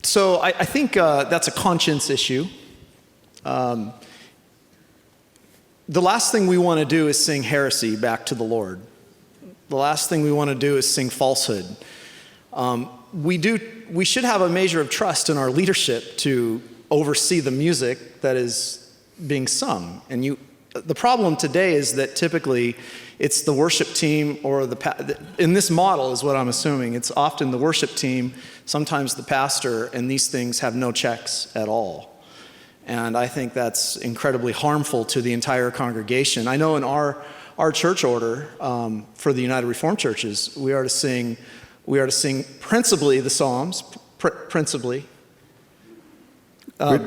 So I think that's a conscience issue. The last thing we want to do is sing heresy back to the Lord. The last thing we want to do is sing falsehood. We should have a measure of trust in our leadership to oversee the music that is being sung. And the problem today is that typically it's the worship team or in this model is what I'm assuming. It's often the worship team, sometimes the pastor, and these things have no checks at all. And I think that's incredibly harmful to the entire congregation. I know in our church order for the United Reformed Churches, we are to sing principally the Psalms, principally.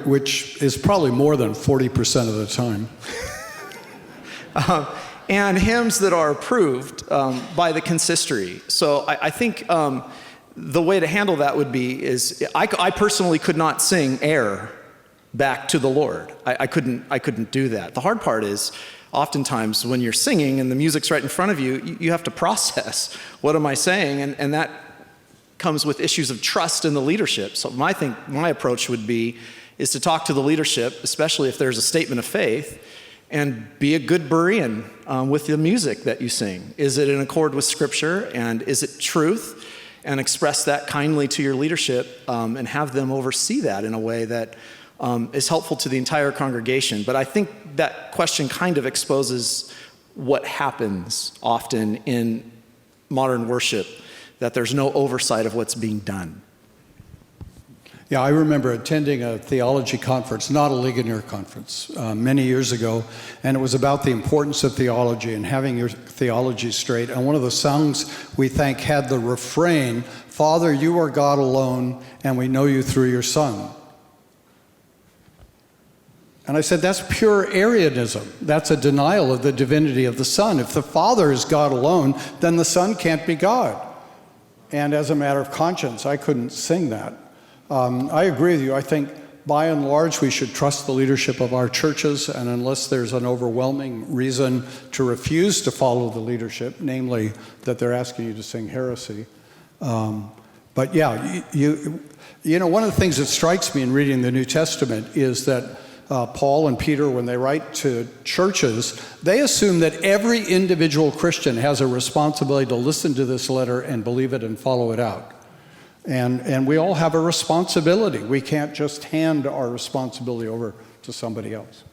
Which is probably more than 40% of the time. And hymns that are approved by the consistory. So I think the way to handle that would be I personally could not sing air back to the Lord. I couldn't do that. The hard part is oftentimes when you're singing and the music's right in front of you, you have to process what am I saying, and that comes with issues of trust in the leadership. So my approach would be is to talk to the leadership, especially if there's a statement of faith, and be a good Berean with the music that you sing. Is it in accord with Scripture, and is it truth? And express that kindly to your leadership and have them oversee that in a way that is helpful to the entire congregation. But I think that question kind of exposes what happens often in modern worship, that there's no oversight of what's being done. Yeah, I remember attending a theology conference, not a Ligonier conference, many years ago, and it was about the importance of theology and having your theology straight. And one of the songs we think had the refrain, "Father, you are God alone, and we know you through your Son." And I said, that's pure Arianism. That's a denial of the divinity of the Son. If the Father is God alone, then the Son can't be God. And as a matter of conscience, I couldn't sing that. I agree with you. I think, by and large, we should trust the leadership of our churches, and unless there's an overwhelming reason to refuse to follow the leadership, namely that they're asking you to sing heresy. But yeah, you know, one of the things that strikes me in reading the New Testament is that Paul and Peter, when they write to churches, they assume that every individual Christian has a responsibility to listen to this letter and believe it and follow it out. And we all have a responsibility. We can't just hand our responsibility over to somebody else.